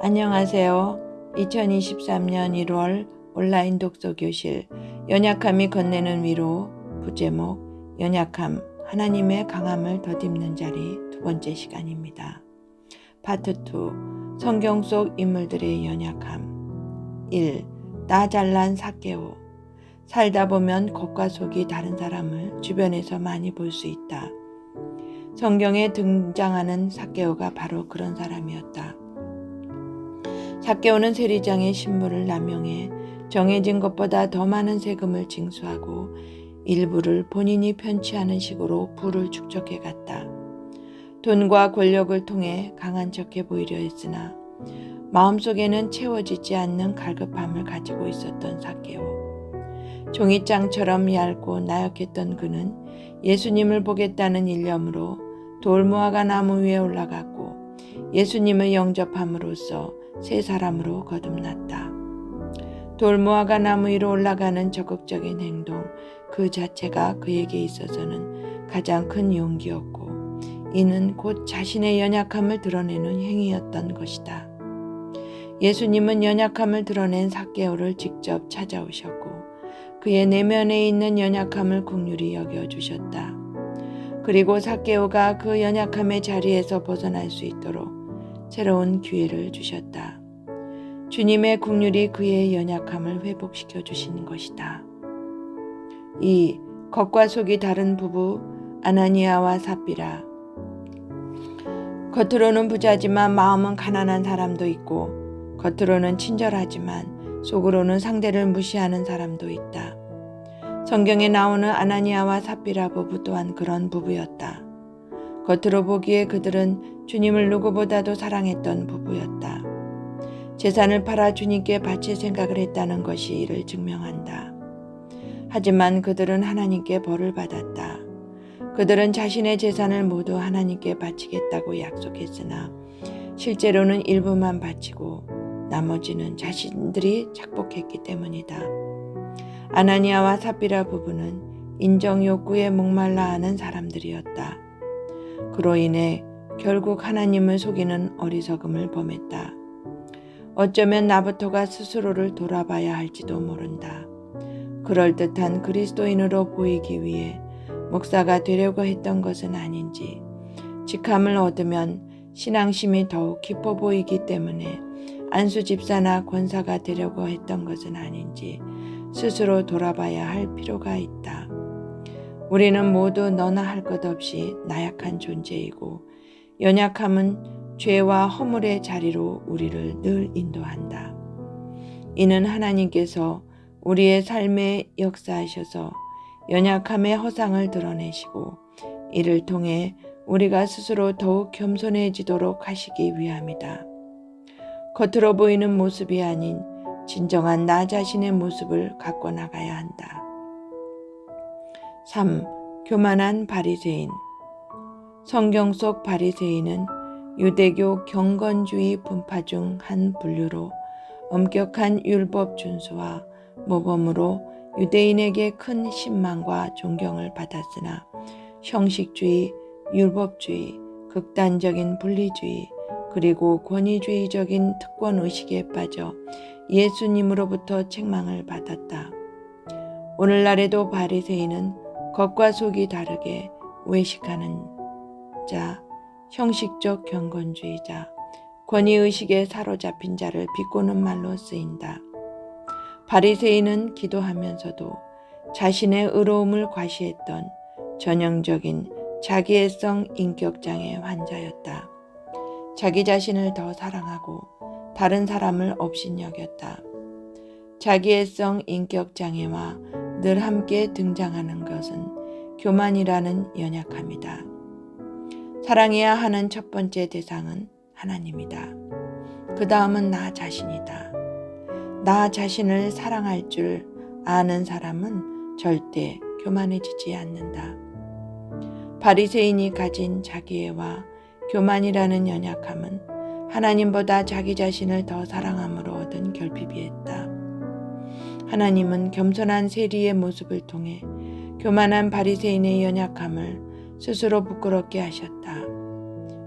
안녕하세요. 2023년 1월 온라인 독서교실 연약함이 건네는 위로 부제목 연약함 하나님의 강함을 덧입는 자리 두 번째 시간입니다. 파트 2 성경 속 인물들의 연약함 1. 나 잘난 삭개오 살다 보면 겉과 속이 다른 사람을 주변에서 많이 볼 수 있다. 성경에 등장하는 삭개오가 바로 그런 사람이었다. 삭개오는 세리장의 신분을 남용해 정해진 것보다 더 많은 세금을 징수하고 일부를 본인이 편취하는 식으로 부를 축적해 갔다. 돈과 권력을 통해 강한 척해 보이려 했으나 마음속에는 채워지지 않는 갈급함을 가지고 있었던 삭개오. 종이장처럼 얇고 나약했던 그는 예수님을 보겠다는 일념으로 돌무화과 나무 위에 올라갔고 예수님을 영접함으로써 새 사람으로 거듭났다. 돌무화과 나무 위로 올라가는 적극적인 행동 그 자체가 그에게 있어서는 가장 큰 용기였고 이는 곧 자신의 연약함을 드러내는 행위였던 것이다. 예수님은 연약함을 드러낸 삭개오를 직접 찾아오셨고 그의 내면에 있는 연약함을 긍휼히 여겨주셨다. 그리고 삭개오가 그 연약함의 자리에서 벗어날 수 있도록 새로운 기회를 주셨다. 주님의 긍휼이 그의 연약함을 회복시켜 주신 것이다. 2. 겉과 속이 다른 부부 아나니아와 삽비라. 겉으로는 부자지만 마음은 가난한 사람도 있고 겉으로는 친절하지만 속으로는 상대를 무시하는 사람도 있다. 성경에 나오는 아나니아와 삽비라 부부 또한 그런 부부였다. 겉으로 보기에 그들은 주님을 누구보다도 사랑했던 부부였다. 재산을 팔아 주님께 바칠 생각을 했다는 것이 이를 증명한다. 하지만 그들은 하나님께 벌을 받았다. 그들은 자신의 재산을 모두 하나님께 바치겠다고 약속했으나 실제로는 일부만 바치고 나머지는 자신들이 착복했기 때문이다. 아나니아와 삽비라 부부는 인정 욕구에 목말라 하는 사람들이었다. 그로 인해 결국 하나님을 속이는 어리석음을 범했다. 어쩌면 나부터가 스스로를 돌아봐야 할지도 모른다. 그럴듯한 그리스도인으로 보이기 위해 목사가 되려고 했던 것은 아닌지, 직함을 얻으면 신앙심이 더욱 깊어 보이기 때문에 안수 집사나 권사가 되려고 했던 것은 아닌지 스스로 돌아봐야 할 필요가 있다. 우리는 모두 너나 할 것 없이 나약한 존재이고 연약함은 죄와 허물의 자리로 우리를 늘 인도한다. 이는 하나님께서 우리의 삶에 역사하셔서 연약함의 허상을 드러내시고 이를 통해 우리가 스스로 더욱 겸손해지도록 하시기 위함이다. 겉으로 보이는 모습이 아닌 진정한 나 자신의 모습을 갖고 나가야 한다. 3. 교만한 바리새인. 성경 속 바리새인은 유대교 경건주의 분파 중 한 분류로 엄격한 율법 준수와 모범으로 유대인에게 큰 신망과 존경을 받았으나 형식주의, 율법주의, 극단적인 분리주의, 그리고 권위주의적인 특권의식에 빠져 예수님으로부터 책망을 받았다. 오늘날에도 바리새인은 겉과 속이 다르게 외식하는 자, 형식적 경건주의자, 권위의식에 사로잡힌 자를 비꼬는 말로 쓰인다. 바리새인은 기도하면서도 자신의 의로움을 과시했던 전형적인 자기애성 인격장애 환자였다. 자기 자신을 더 사랑하고 다른 사람을 업신여겼다. 자기애성 인격장애와 늘 함께 등장하는 것은 교만이라는 연약함이다. 사랑해야 하는 첫 번째 대상은 하나님이다. 그 다음은 나 자신이다. 나 자신을 사랑할 줄 아는 사람은 절대 교만해지지 않는다. 바리새인이 가진 자기애와 교만이라는 연약함은 하나님보다 자기 자신을 더 사랑함으로 얻은 결핍이었다. 하나님은 겸손한 세리의 모습을 통해 교만한 바리새인의 연약함을 스스로 부끄럽게 하셨다.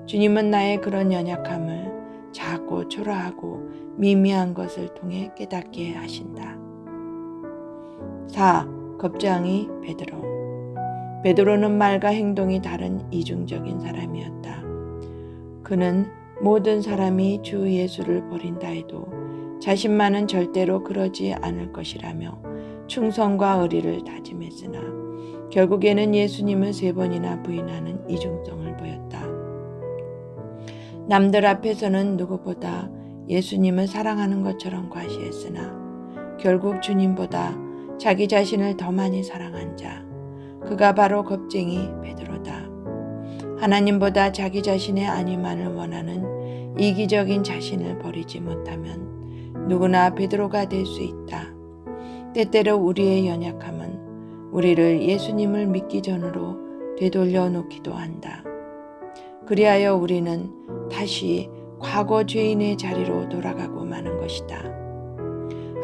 주님은 나의 그런 연약함을 작고 초라하고 미미한 것을 통해 깨닫게 하신다. 4. 겁쟁이 베드로. 베드로는 말과 행동이 다른 이중적인 사람이었다. 그는 모든 사람이 주 예수를 버린다 해도 자신만은 절대로 그러지 않을 것이라며 충성과 의리를 다짐했으나 결국에는 예수님을 3번이나 부인하는 이중성을 보였다. 남들 앞에서는 누구보다 예수님을 사랑하는 것처럼 과시했으나 결국 주님보다 자기 자신을 더 많이 사랑한 자, 그가 바로 겁쟁이 베드로다. 하나님보다 자기 자신의 안위만을 원하는 이기적인 자신을 버리지 못하면 누구나 베드로가 될 수 있다. 때때로 우리의 연약함은 우리를 예수님을 믿기 전으로 되돌려 놓기도 한다. 그리하여 우리는 다시 과거 죄인의 자리로 돌아가고 마는 것이다.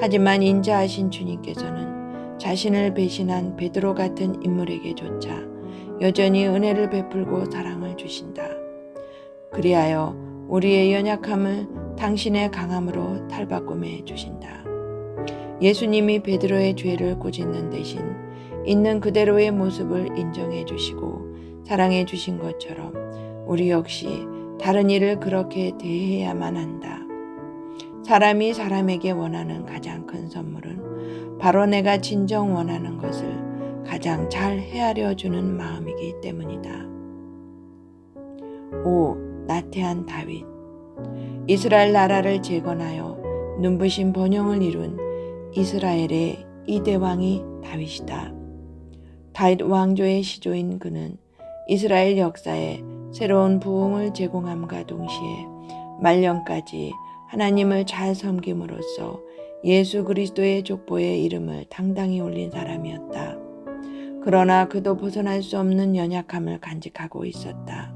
하지만 인자하신 주님께서는 자신을 배신한 베드로 같은 인물에게조차 여전히 은혜를 베풀고 사랑을 주신다. 그리하여 우리의 연약함을 당신의 강함으로 탈바꿈해 주신다. 예수님이 베드로의 죄를 꾸짖는 대신 있는 그대로의 모습을 인정해 주시고 사랑해 주신 것처럼 우리 역시 다른 이를 그렇게 대해야만 한다. 사람이 사람에게 원하는 가장 큰 선물은 바로 내가 진정 원하는 것을 가장 잘 헤아려 주는 마음이기 때문이다. 5. 나태한 다윗. 이스라엘 나라를 재건하여 눈부신 번영을 이룬 이스라엘의 이대왕이 다윗이다. 다윗 왕조의 시조인 그는 이스라엘 역사에 새로운 부흥을 제공함과 동시에 말년까지 하나님을 잘 섬김으로써 예수 그리스도의 족보의 이름을 당당히 올린 사람이었다. 그러나 그도 벗어날 수 없는 연약함을 간직하고 있었다.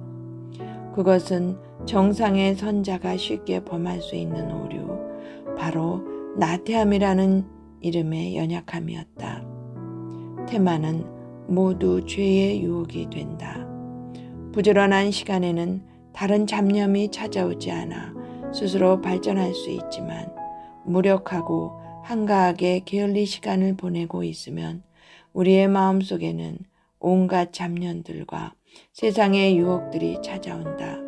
그것은 정상의 선자가 쉽게 범할 수 있는 오류, 바로 나태함이라는 이름의 연약함이었다. 테마는 모두 죄의 유혹이 된다. 부지런한 시간에는 다른 잡념이 찾아오지 않아 스스로 발전할 수 있지만 무력하고 한가하게 게을리 시간을 보내고 있으면 우리의 마음속에는 온갖 잡념들과 세상의 유혹들이 찾아온다.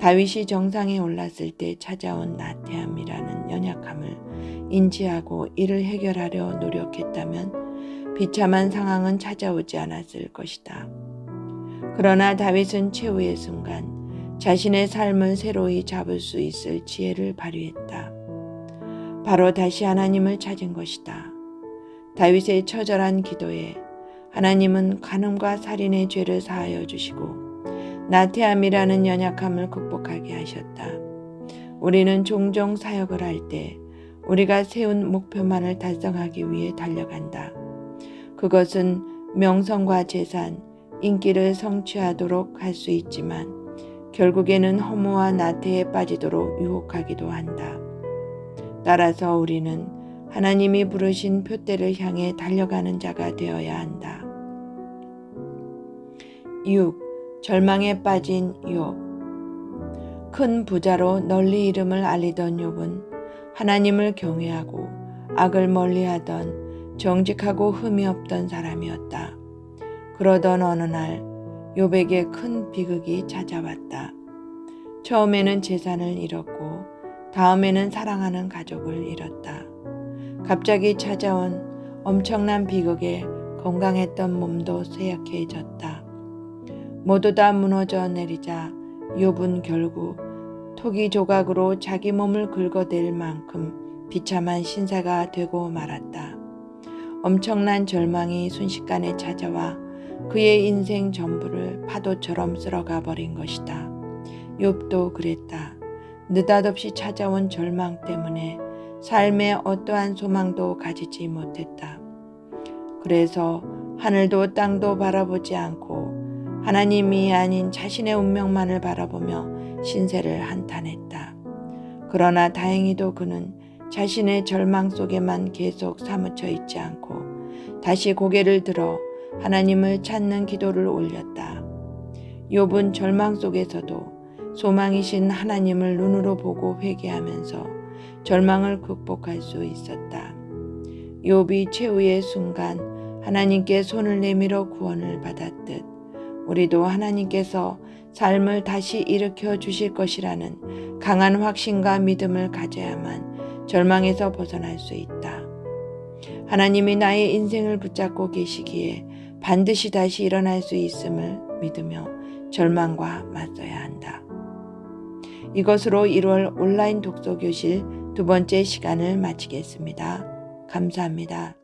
다윗이 정상에 올랐을 때 찾아온 나태함이라는 연약함을 인지하고 이를 해결하려 노력했다면 비참한 상황은 찾아오지 않았을 것이다. 그러나 다윗은 최후의 순간 자신의 삶을 새로이 잡을 수 있을 지혜를 발휘했다. 바로 다시 하나님을 찾은 것이다. 다윗의 처절한 기도에 하나님은 간음과 살인의 죄를 사하여 주시고 나태함이라는 연약함을 극복하게 하셨다. 우리는 종종 사역을 할 때 우리가 세운 목표만을 달성하기 위해 달려간다. 그것은 명성과 재산, 인기를 성취하도록 할 수 있지만 결국에는 허무와 나태에 빠지도록 유혹하기도 한다. 따라서 우리는 하나님이 부르신 표대를 향해 달려가는 자가 되어야 한다. 6. 절망에 빠진 욥. 큰 부자로 널리 이름을 알리던 욥은 하나님을 경외하고 악을 멀리하던 정직하고 흠이 없던 사람이었다. 그러던 어느 날 욥에게 큰 비극이 찾아왔다. 처음에는 재산을 잃었고 다음에는 사랑하는 가족을 잃었다. 갑자기 찾아온 엄청난 비극에 건강했던 몸도 쇠약해졌다. 모두 다 무너져 내리자 욥은 결국 토기 조각으로 자기 몸을 긁어댈 만큼 비참한 신세가 되고 말았다. 엄청난 절망이 순식간에 찾아와 그의 인생 전부를 파도처럼 쓸어가 버린 것이다. 욥도 그랬다. 느닷없이 찾아온 절망 때문에 삶에 어떠한 소망도 가지지 못했다. 그래서 하늘도 땅도 바라보지 않고 하나님이 아닌 자신의 운명만을 바라보며 신세를 한탄했다. 그러나 다행히도 그는 자신의 절망 속에만 계속 사무쳐 있지 않고 다시 고개를 들어 하나님을 찾는 기도를 올렸다. 욥은 절망 속에서도 소망이신 하나님을 눈으로 보고 회개하면서 절망을 극복할 수 있었다. 욥이 최후의 순간 하나님께 손을 내밀어 구원을 받았듯 우리도 하나님께서 삶을 다시 일으켜 주실 것이라는 강한 확신과 믿음을 가져야만 절망에서 벗어날 수 있다. 하나님이 나의 인생을 붙잡고 계시기에 반드시 다시 일어날 수 있음을 믿으며 절망과 맞서야 한다. 이것으로 1월 온라인 독서교실 두 번째 시간을 마치겠습니다. 감사합니다.